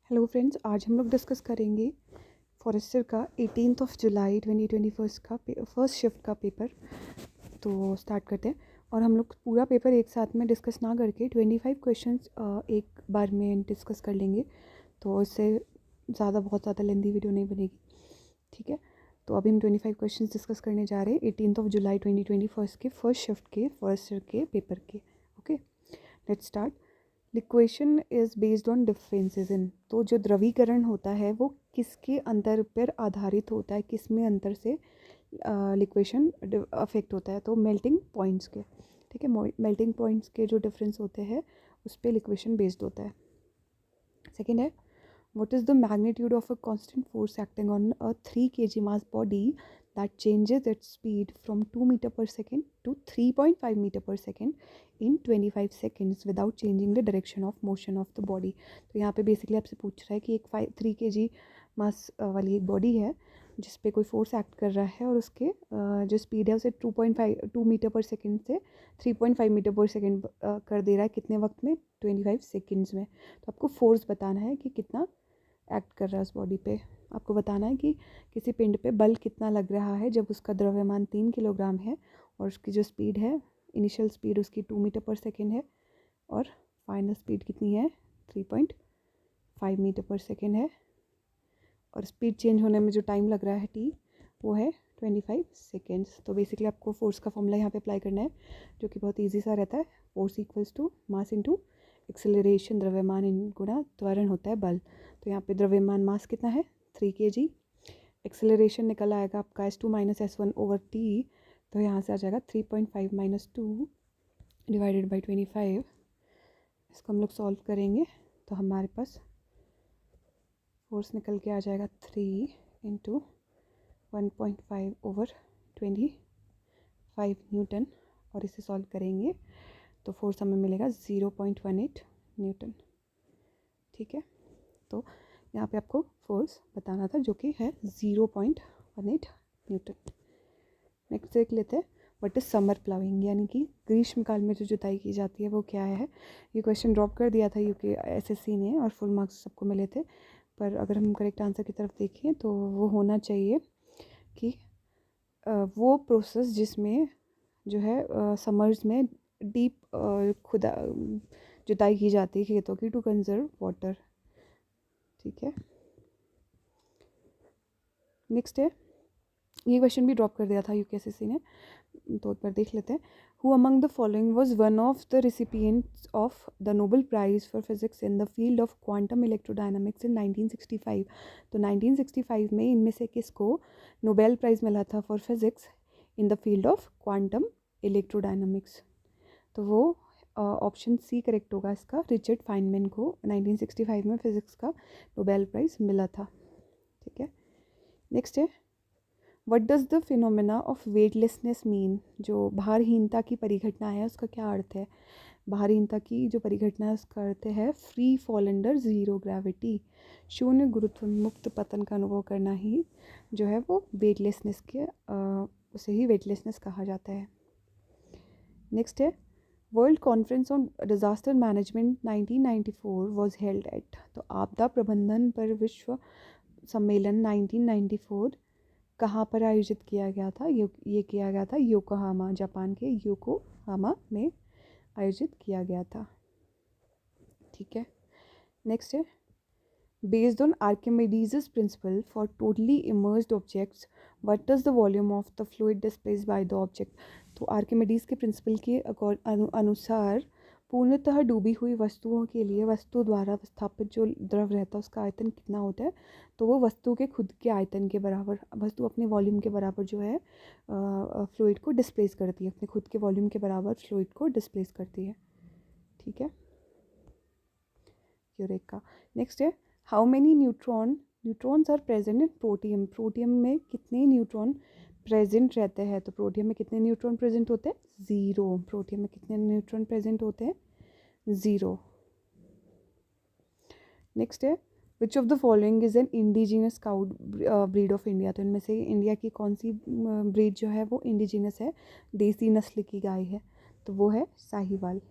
Hello friends, आज हम लोग डिस्कस करेंगे फॉरेस्टर का 18 जुलाई 2021 का फर्स्ट शिफ्ट का पेपर। तो स्टार्ट करते हैं। और हम लोग पूरा पेपर एक साथ में डिस्कस ना करके 25 क्वेश्चंस एक बार में डिस्कस कर लेंगे, तो इससे बहुत ज़्यादा लेंदी वीडियो नहीं बनेगी। ठीक है, तो अभी हम 25 क्वेश्चंस डिस्कस करने जा रहे हैं 18 जुलाई 2021 के फर्स्ट शिफ्ट के फर्स्ट के पेपर के। Okay, let's start. Liquation is based on differences in, तो जो द्रवीकरण होता है वो किसके अंतर पर आधारित होता है, किस में अंतर से लिक्वेशन अफेक्ट होता है, तो मेल्टिंग पॉइंट्स के। ठीक है, मेल्टिंग पॉइंट्स के जो डिफरेंस होते हैं उस पर लिक्वेशन बेस्ड होता है। सेकेंड है, what is the magnitude of a constant force acting on a 3 kg mass body that changes its speed from 2 meter per second to 3.5 meter per second in 25 seconds without changing the direction of motion of the body। तो यहाँ पे basically आपसे पूछ रहा है कि एक 3 kg मास वाली एक बॉडी है जिस पे कोई फोर्स एक्ट कर रहा है और उसके जो स्पीड है उसे 2 मीटर पर सेकेंड से 3.5 मीटर पर सेकेंड कर दे रहा है, कितने वक्त में? 25 सेकेंड्स में। तो आपको फोर्स बताना है कि कितना एक्ट कर रहा है उस बॉडी पे। आपको बताना है कि किसी पिंड पे बल कितना लग रहा है जब उसका द्रव्यमान 3 किलोग्राम है और उसकी जो स्पीड है, इनिशियल स्पीड उसकी 2 मीटर पर सेकेंड है और फाइनल स्पीड कितनी है? 3.5 मीटर पर सेकेंड है, और स्पीड चेंज होने में जो टाइम लग रहा है टी वो है 25 सेकेंड्स। तो बेसिकली आपको फोर्स का फॉर्मूला यहाँ पे अप्लाई करना है जो कि बहुत ईजी सा रहता है। Force equals to mass into acceleration, द्रव्यमान गुणा त्वरण होता है बल। तो यहाँ पे द्रव्यमान मास कितना है? 3 kg। एक्सेलरेशन निकल आएगा आपका S2 minus S1 over T, तो यहाँ से आ जाएगा 3.5 माइनस 2 डिवाइडेड बाई 25। इसको हम लोग सॉल्व करेंगे तो हमारे पास फोर्स निकल के आ जाएगा 3 इंटू 1.5 ओवर 25 न्यूटन, और इसे सॉल्व करेंगे तो फोर्स हमें मिलेगा 0.18 न्यूटन। ठीक है, तो यहाँ पे आपको फोर्स बताना था जो कि है 0.18 न्यूटन। नेक्स्ट देख लेते हैं, व्हाट इज समर प्लाविंग, यानी कि ग्रीष्मकाल में जो जुताई की जाती है वो क्या है। ये क्वेश्चन ड्रॉप कर दिया था यूके एसएससी ने और फुल मार्क्स सबको मिले थे, पर अगर हम करेक्ट आंसर की तरफ देखें तो वो होना चाहिए कि वो प्रोसेस जिसमें जो है समर्स में डीप खुदा जुताई की जाती है खेतों की टू कंजर्व वाटर। ठीक है, नेक्स्ट है, ये क्वेश्चन भी ड्रॉप कर दिया था यूकेएसएससी ने, तो एक बार देख लेते हैं। Who among the following was one of the recipients of the Nobel prize for physics in the field of quantum electrodynamics in 1965। तो 1965 में इनमें से किसको नोबेल प्राइज़ मिला था for physics in the field of quantum electrodynamics? तो वो option C correct होगा इसका। रिचर्ड फाइनमैन को 1965 में फिजिक्स का नोबेल प्राइज़ मिला था। ठीक है, नेक्स्ट है, what does the phenomena of weightlessness mean, जो भारहीनता की परिघटना है उसका क्या अर्थ है? भारहीनता की जो परिघटना है उसका अर्थ है free fall under zero gravity, शून्य गुरुत्व मुक्त पतन का अनुभव करना ही जो है वो वेटलेसनेस के उसे ही वेटलेसनेस कहा जाता है। नेक्स्ट है, world conference on disaster management 1994 was held at, तो आपदा प्रबंधन पर विश्व सम्मेलन 1994 कहाँ पर आयोजित किया गया था? ये किया गया था योकोहामा, जापान के योकोहामा में आयोजित किया गया था। ठीक है, नेक्स्ट है, based on Archimedes principal for totally immersed objects what does the volume of the fluid displaced by the object? तो आर्किमिडीज के प्रिंसिपल के अनुसार पूर्णतः डूबी हुई वस्तुओं के लिए वस्तु द्वारा विस्थापित जो द्रव रहता है उसका आयतन कितना होता है? तो वो वस्तु के खुद के आयतन के बराबर, वस्तु अपने वॉल्यूम के बराबर जो है फ्लूइड को डिस्प्लेस करती है, अपने खुद के वॉल्यूम के बराबर फ्लूइड को डिस्प्लेस करती है। ठीक है, यूरेका। नेक्स्ट है, how many neutrons are present in protium, protium में कितने न्यूट्रॉन प्रेजेंट रहते हैं? तो प्रोटियम में कितने न्यूट्रॉन प्रेजेंट होते हैं? 0। प्रोटियम में कितने न्यूट्रॉन प्रेजेंट होते हैं? 0। नेक्स्ट है, विच of the following is an indigenous cow breed of India, तो इनमें से इंडिया की कौन सी ब्रीड जो है वो इंडिजिनस है, देसी नस्ल की गाय है? तो वो है साहिवाल।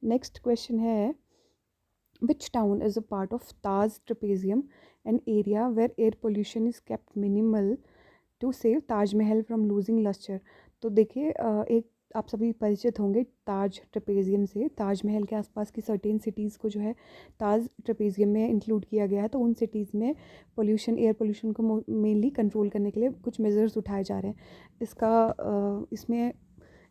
नेक्स्ट क्वेश्चन है, Which town is a part of Taj Trapezium, an area where air pollution is kept minimal to save Taj Mahal from losing luster? तो देखिए एक आप सभी परिचित होंगे ताज ट्रेपेजियम से। ताजमहल के आसपास की सर्टेन सिटीज़ को जो है ताज ट्रेपेजियम में इंक्लूड किया गया है। तो उन सिटीज़ में पोल्यूशन, एयर पोल्यूशन को मेनली कंट्रोल करने के लिए कुछ मेजर्स उठाए जा रहे हैं। इसमें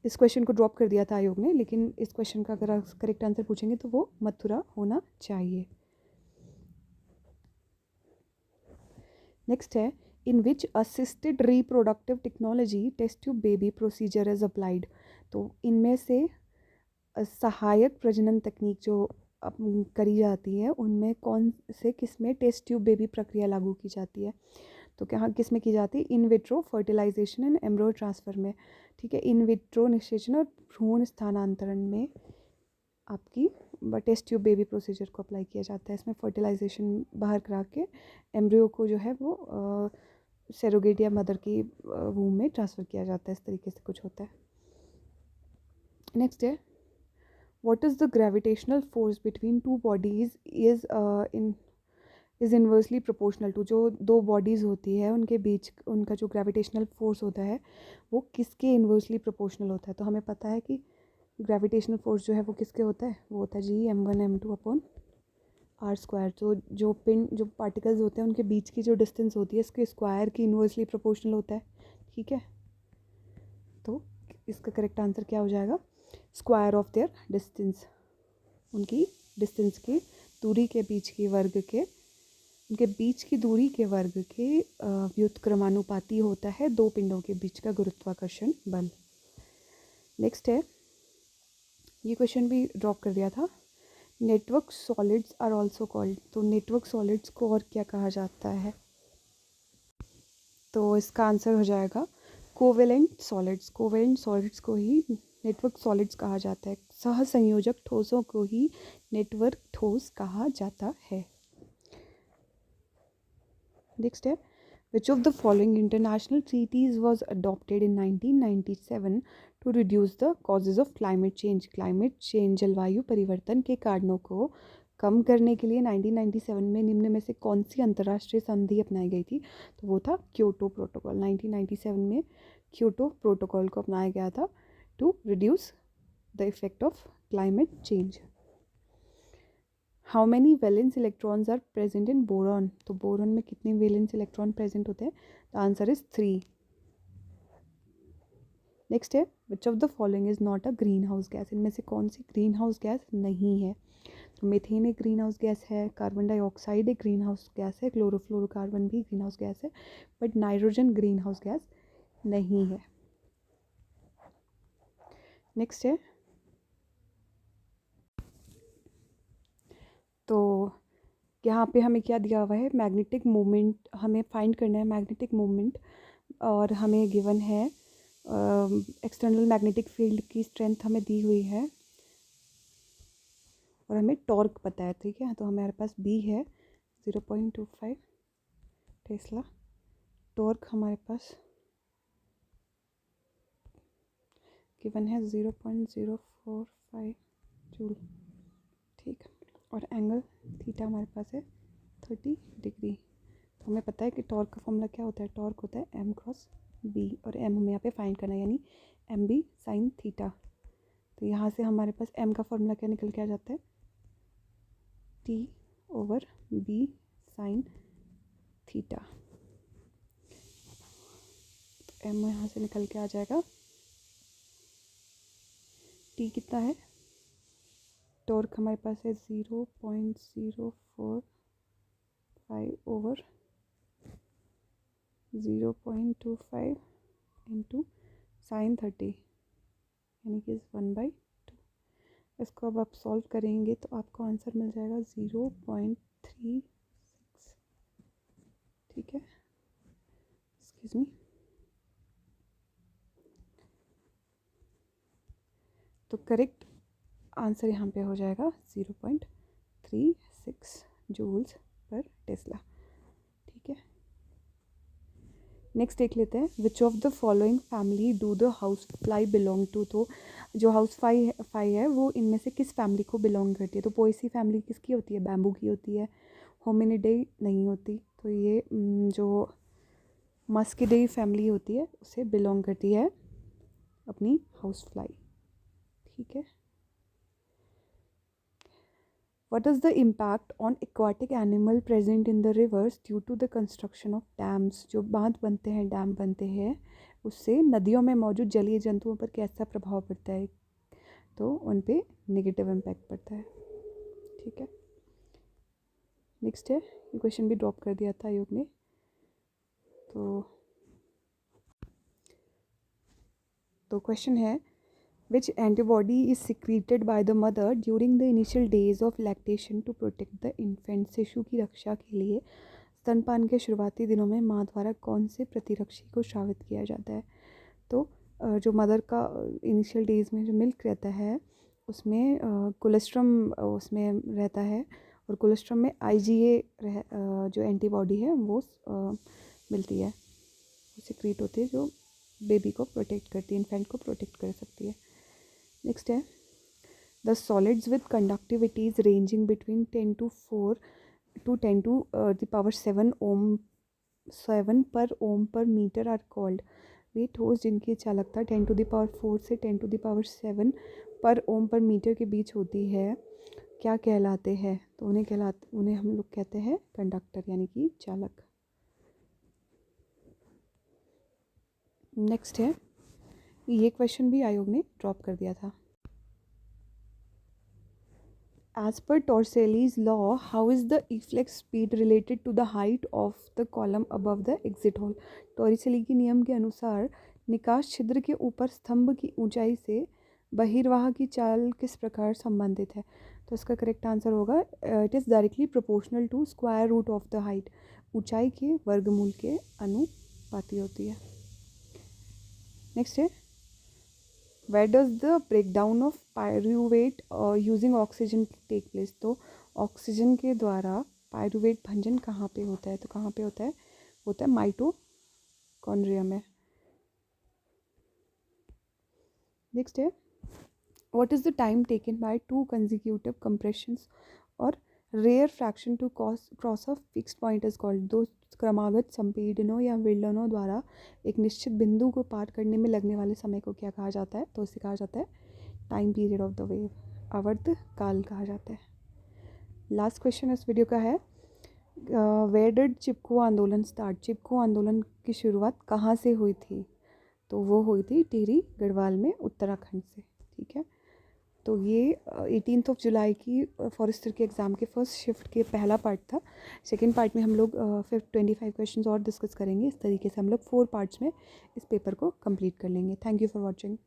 इस क्वेश्चन को ड्रॉप कर दिया था आयोग ने, लेकिन इस क्वेश्चन का अगर आप करेक्ट आंसर पूछेंगे तो वो मथुरा होना चाहिए। नेक्स्ट है, in which assisted reproductive technology test tube baby procedure is applied? तो इनमें से सहायक प्रजनन तकनीक जो करी जाती है उनमें कौन से किस में टेस्ट ट्यूब बेबी प्रक्रिया लागू की जाती है? तो क्या किस में की जाती है? In vitro fertilization and embryo transfer में। ठीक है, इन विट्रो निषेचन और भ्रूण स्थानांतरण में आपकी टेस्ट ट्यूब बेबी प्रोसीजर को अप्लाई किया जाता है। इसमें फर्टिलाइजेशन बाहर करा के एम्ब्रियो को जो है वो सेरोगेट या मदर की वूम में ट्रांसफ़र किया जाता है। इस तरीके से कुछ होता है। नेक्स्ट है, what is the gravitational force between two bodies is inversely proportional to? जो दो बॉडीज़ होती है उनके बीच उनका जो ग्रेविटेशनल फोर्स होता है वो किसके इन्वर्सली प्रोपोर्शनल होता है? तो हमें पता है कि ग्रेविटेशनल फोर्स जो है वो किसके होता है? वो होता है G m1m2/r²। तो जो पार्टिकल्स होते हैं उनके बीच की जो डिस्टेंस होती है इसके स्क्वायर की इन्वर्सली प्रोपोर्शनल होता है। ठीक है, तो इसका करेक्ट आंसर क्या हो जाएगा? Square of their distance. उनकी डिस्टेंस की दूरी के बीच की वर्ग के उनके बीच की दूरी के वर्ग के व्युत्क्रमानुपाती होता है दो पिंडों के बीच का गुरुत्वाकर्षण बल। नेक्स्ट है, ये क्वेश्चन भी ड्रॉप कर दिया था। Network solids are also called? तो नेटवर्क सॉलिड्स को और क्या कहा जाता है? तो इसका आंसर हो जाएगा कोवेलेंट सॉलिड्स। कोवेलेंट सॉलिड्स को ही नेटवर्क सॉलिड्स कहा जाता है। सहसंयोजक ठोसों को ही नेटवर्क ठोस कहा जाता है। नेक्स्ट है, which of the following international treaties was adopted in 1997 to reduce the causes of climate change? climate change जलवायु परिवर्तन के कारणों को कम करने के लिए 1997 में निम्न में से कौन सी अंतर्राष्ट्रीय संधि अपनाई गई थी? तो वो था क्योटो प्रोटोकॉल। 1997 में क्योटो प्रोटोकॉल को अपनाया गया था to reduce the effect of climate change. How many valence electrons are present in boron? तो बोरॉन में कितने वैलेंस इलेक्ट्रॉन प्रेजेंट होते हैं? The answer is 3। नेक्स्ट है, विच of the following is not a green house gas? इनमें से कौन सी ग्रीन हाउस गैस नहीं है? तो मीथेन एक ग्रीन हाउस गैस है, कार्बन डाइऑक्साइड एक ग्रीन हाउस गैस है, क्लोरोफ्लोरोकार्बन भी ग्रीन हाउस गैस है, but nitrogen green house gas नहीं है। नेक्स्ट है, तो यहाँ पे हमें क्या दिया हुआ है? मैग्नेटिक मूवमेंट हमें फाइंड करना है, मैग्नेटिक मूवमेंट, और हमें गिवन है एक्सटर्नल मैग्नेटिक फील्ड की स्ट्रेंथ हमें दी हुई है और हमें टॉर्क पता है। ठीक है, तो हमारे पास बी है 0.25 टेस्ला। टॉर्क हमारे पास गिवन है 0.045 जूल। ठीक, और एंगल थीटा हमारे पास है 30 डिग्री। तो हमें पता है कि टॉर्क का फॉर्मूला क्या होता है? टॉर्क होता है m क्रॉस b, और m हमें यहाँ पे फाइंड करना है, यानी mb साइन थीटा। तो यहाँ से हमारे पास m का फॉर्मूला क्या निकल के आ जाता है? t/b sine theta. तो m यहाँ से निकल के आ जाएगा, t कितना है? टॉर्क हमारे पास है 0.045/0.25 इंटू साइन 30, यानी कि 1/2। इसको अब आप सॉल्व करेंगे तो आपको आंसर मिल जाएगा 0.36। ठीक है, एक्सक्यूज मी। तो करेक्ट आंसर यहाँ पे हो जाएगा 0.36 जूल्स पर टेस्ला। ठीक है, नेक्स्ट देख लेते हैं, which of the following family do the house fly belong to. तो जो हाउस फ्लाई है वो इनमें से किस फैमिली को बिलोंग करती है। तो पोएसी फैमिली किसकी होती है, बैम्बू की होती है। होमिनिडाई नहीं होती, तो ये जो मस्किडाई फैमिली होती है उसे बिलोंग करती है अपनी हाउस फ्लाई। ठीक है। What is the impact on aquatic animal present in the rivers due to the construction of dams? जो बांध बनते हैं, डैम बनते हैं, उससे नदियों में मौजूद जलीय जंतुओं पर कैसा प्रभाव पड़ता है। तो उन पे नेगेटिव इम्पैक्ट पड़ता है। ठीक है। नेक्स्ट है, ये क्वेश्चन भी ड्रॉप कर दिया था आयोग ने। तो क्वेश्चन है, which antibody is secreted by the mother during the initial days of lactation to protect the infant। शिशु की रक्षा के लिए स्तनपान के शुरुआती दिनों में माँ द्वारा कौन से प्रतिरक्षी को स्रावित किया जाता है। तो जो मदर का इनिशियल डेज में जो मिल्क रहता है उसमें कोलेस्ट्रम उसमें रहता है, और कोलेस्ट्रम में IgA जो एंटीबॉडी है वो मिलती है, सिक्रीट होती है, जो बेबी को प्रोटेक्ट करती है, इन्फेंट को प्रोटेक्ट कर सकती है। नेक्स्ट है, the solids with conductivities ranging between 10 to 4 to 10 to the power 7 ओम 7 पर ओम पर मीटर आर कॉल्ड। वे ठोस जिनकी चालकता 10 to the power 4 से 10 to the power 7 पर ओम पर मीटर के बीच होती है, क्या कहलाते हैं। तो उन्हें हम लोग कहते हैं कंडक्टर, यानी कि चालक। नेक्स्ट है, ये क्वेश्चन भी आयोग ने ड्रॉप कर दिया था। As per Torricelli's law, how is the efflux speed related to the height of the column above the exit hole? टॉरिसेली के नियम के अनुसार निकास छिद्र के ऊपर स्तंभ की ऊंचाई से बहिर्वाह की चाल किस प्रकार संबंधित है। तो इसका करेक्ट आंसर होगा, it is directly proportional to square root of the height. ऊंचाई के वर्गमूल के अनुपाती होती है। नेक्स्ट है, where does the breakdown of pyruvate using oxygen take place। तो ऑक्सीजन के द्वारा पायरुवेट भंजन कहाँ पे होता है। तो कहाँ पे होता है माइटोकॉन्ड्रिया में। नेक्स्ट है, what is the time taken by 2 consecutive compressions और rarefaction to cross a fixed point is called. दो क्रमागत संपीड़नों या विलयनों द्वारा एक निश्चित बिंदु को पार करने में लगने वाले समय को क्या कहा जाता है। तो इसे कहा जाता है time period of the wave, आवर्त काल कहा जाता है। लास्ट क्वेश्चन इस वीडियो का है, वेयर डिड चिपको आंदोलन स्टार्ट। चिपको आंदोलन की शुरुआत कहाँ से हुई थी। तो वो हुई थी टिहरी गढ़वाल में, उत्तराखंड से। ठीक है। तो ये 18 जुलाई की फॉरेस्टर के एग्ज़ाम के फर्स्ट शिफ्ट के पहला पार्ट था। सेकंड पार्ट में हम लोग फिर 25 क्वेश्चंस और डिस्कस करेंगे। इस तरीके से हम लोग 4 पार्ट्स में इस पेपर को कंप्लीट कर लेंगे। Thank you for watching.